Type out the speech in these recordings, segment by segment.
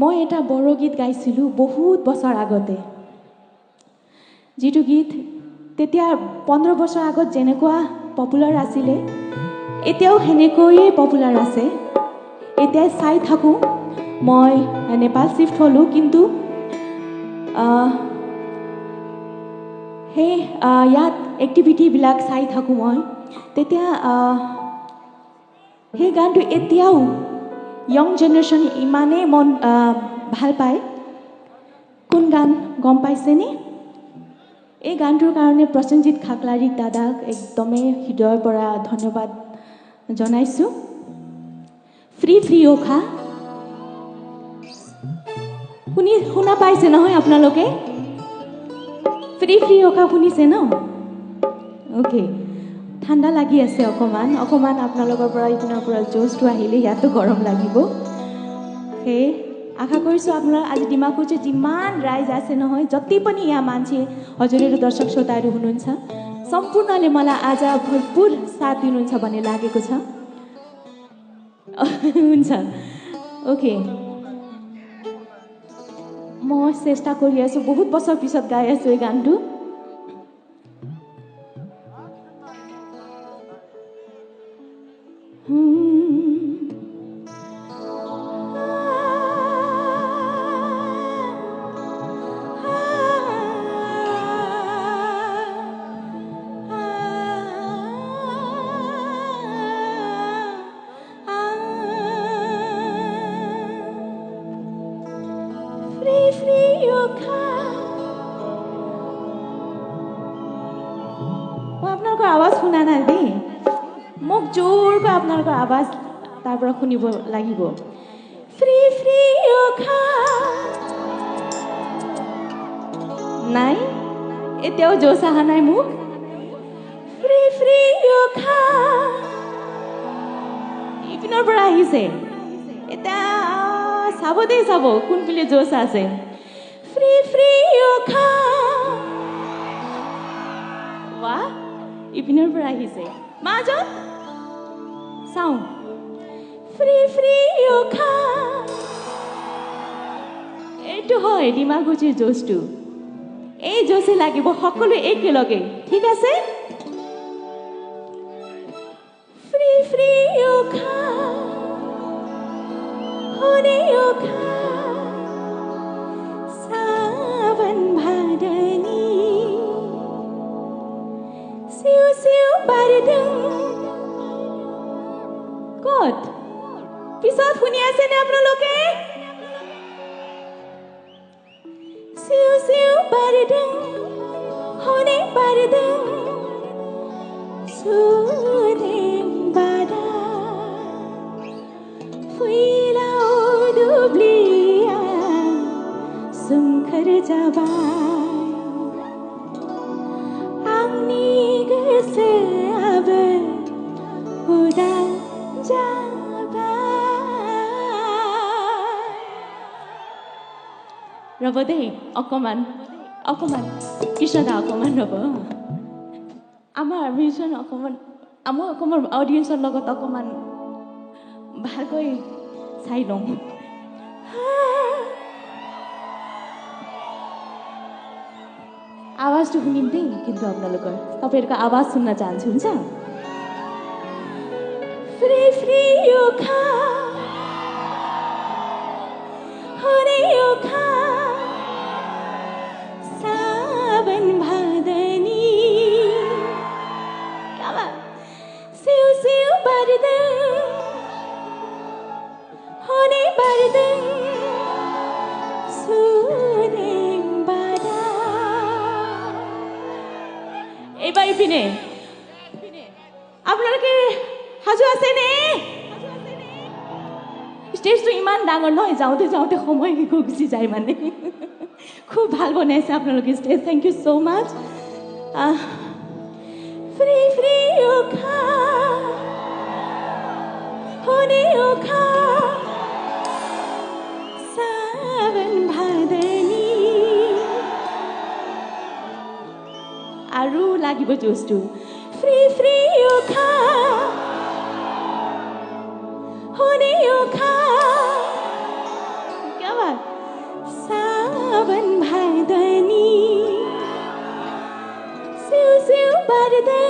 মই এটা বৰগীত গাইছিলোঁ বহুত বছৰ আগতে যিটো গীত তেতিয়া 15 বছৰ আগত যেনেকুৱা পপুলাৰ আছিলে এতিয়াও সেনেকৈয়ে পপুলাৰ আছে এতিয়া চাই থাকোঁ মই নেপাল শিফ্ট হ'লোঁ কিন্তু সেই ইয়াত এক্টিভিটিবিলাক চাই থাকোঁ মই তেতিয়া সেই গানটো এতিয়াও ইয়ং জেনেৰেশ্যন ইমানেই মন ভাল পায় কোন গান গম পাইছেনে এই গানটোৰ কাৰণে প্ৰসেনজিৎ খাকলাৰী দাদাক একদমেই হৃদয়ৰ পৰা ধন্যবাদ জনাইছোঁ ফ্ৰী ফ্ৰী ওখা শুনা পাইছে নহয় আপোনালোকে ফ্ৰী ফ্ৰী ওখা শুনিছে ন অ'কে ঠাণ্ডা লাগি আছে অকণমান আপোনালোকৰ পৰা ইপিনৰ পৰা জোচটো আহিলে ইয়াতো গৰম লাগিব সেই আশা কৰিছোঁ আপোনাৰ আজি ডিমাকুছিত যিমান राइज আছে নহয় जति पनि यहाँ मान्छे हजुरहरू दर्शक श्रोताहरू हुनुहुन्छ सम्पूर्णले मलाई आज भरपुर साथ दिनुहुन्छ भन्ने लागेको छ हुन्छ ओके म चेष्टा गरिरहेछु बहुत वर्ष पिছত गाएछु यो गानটো आवाज শুনা নাই দেই মোক জোৰকৈ আপোনালোকৰ আৱাজ তাৰ পৰা শুনিব লাগিব ফ্ৰী ফ্ৰী ওখা নাই এতিয়াও জোচ অহা নাই মোক ফ্ৰী ফ্ৰী ওখা ইপিনৰ পৰা আহিছে এটা চাব দেই চাব কোনপিনে জোচ আছে ফ্ৰী ফ্ৰী ওখা বাহ ইপিনৰ পৰা আহিছে মাজত চাওঁ ফ্ৰী ফ্ৰী ওখা এইটো হয় ডিমাকুছিৰ জোচটো এই জোচে লাগিব সকলো একেলগে ঠিক আছে ফ্ৰী ফ্ৰী ওখা হৰে ওখা सावन भादनी सिउ सिउ बारदों ক'ত পিছত শুনি আছেনে আপোনালোকে सिउ सिउ बारदों हनै बारदों सुदें बादा फैलाव दुब्लिया सोमखोर जाबाय आंनि गोसोआबो उदां रब दे अकमान कृष्णदा अकमान रब आमार मिउजिशियन अकमान आमा अकमान ऑडियन्सर लगत अकमान भालकै चाइ लौं आवाज तो सुनिम दे किन्तु आपनालोकर तपाईहरुको आवाज सुन्न चाहन्छु हुन्छ फ्री फ्री ओखा हरे ओखा सावन भादनी कामा सिउ सिउ बारदों हनै बारदों सुदें बादा এইবাৰ ইপিনে আপোনালোকে সাজু আছেনে স্টেজটো ইমান ডাঙৰ নহয় যাওঁতে যাওঁতে সময় গুচি যায় মানে খুব ভাল বনাইছে আপোনালোকে stage thank you so much free free ওখা হৰে ওখা सावन भादनी আৰু লাগিব জোচটো ফ্ৰী ফ্ৰী ওখা হৰে ওখা बात सावन भादनी सिउ सिउ पर्दै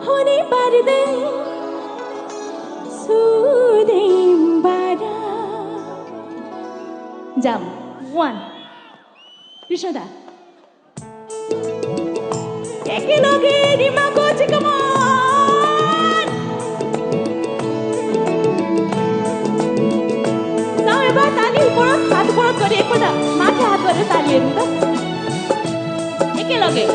हुने पर्दै सुदैबाट जाम 1 कृष्णदा एकेलगे रिमाको चिकमान जाऊ एबार ताली उपरत हात उपरत गरी एकपल्ट माथि हात गरेर ताली हेरौँ त एकेलगे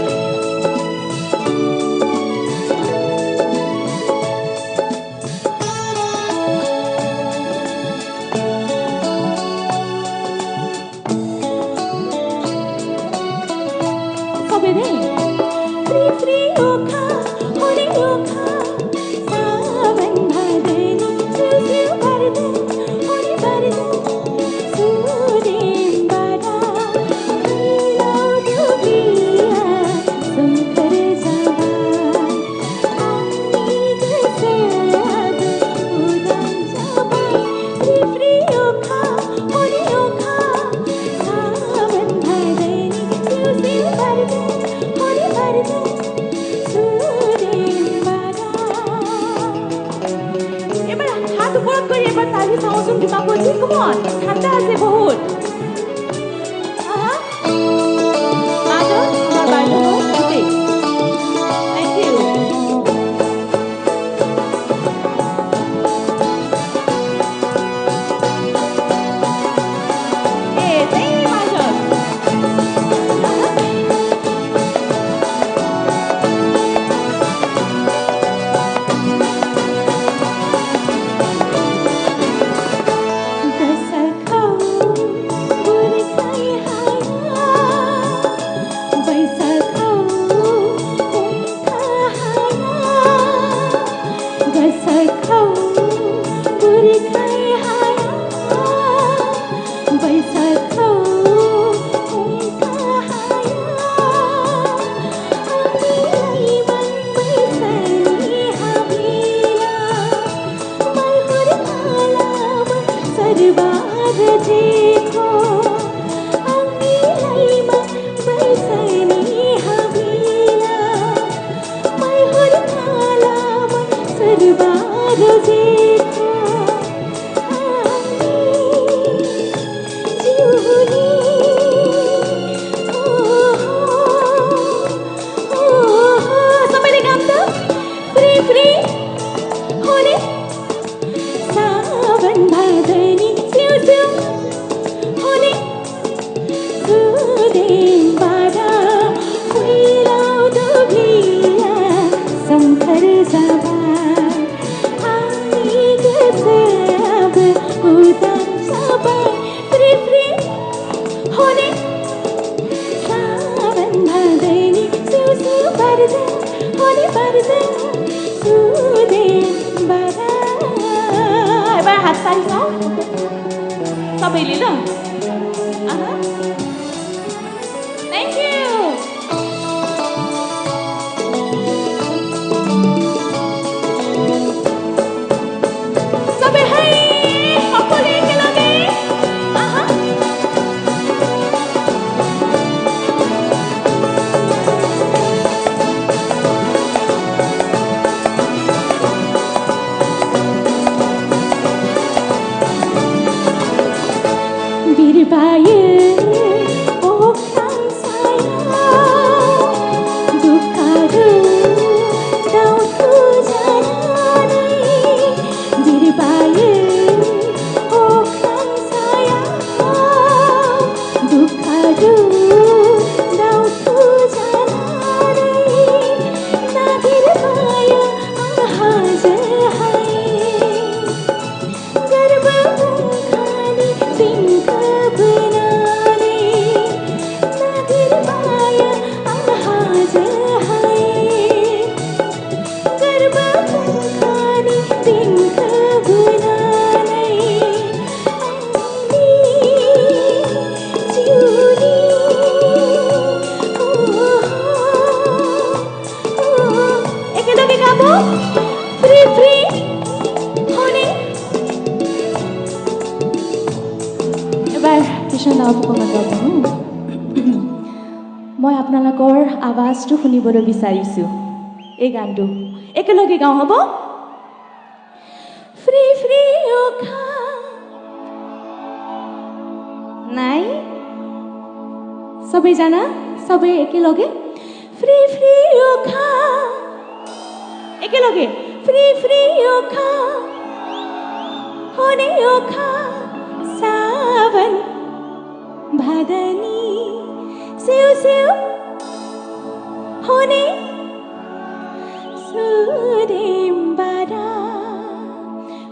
Come on, ঠান্ডা আছে বহুত Madam, okay. Thank you. Hey, thank you, Madam. सबैले ल थ्याङ्क यू सबै है सबैले एकेलगे এইবাৰ কৃষ্ণ অকণমান গাব মই আপোনালোকৰ আৱাজটো শুনিবলৈ বিচাৰিছোঁ এই গানটো একেলগে গাওঁ হ'ব ফ্ৰী ফ্ৰী নাই সবেই জানা সবেই একেলগে ফ্ৰী ফ্ৰী একেলগে ফ্ৰী ফ্ৰী होने ओखा सावन भादनी सिउ सिउ होने सुरेम्बारा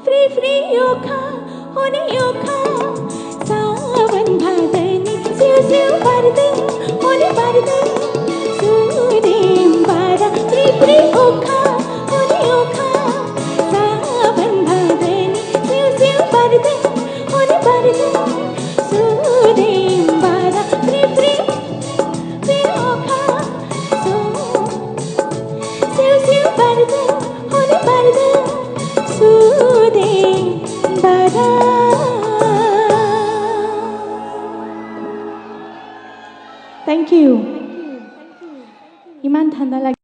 फ्री फ्री ओखा होने ओखा सावन भादनी सिउ सिउ बारदे होने बारदे सुरेम्बारा फ्री फ्री ओखा होने ओखा सावन भादनी बारदे होने बारदे सुरेम्बारा फ्री फ्री फ्री ओखा सिउ सिउ बारदे होने बारदे सुरेम्बारा थैंक यू इमान ঠান্ডা লাগে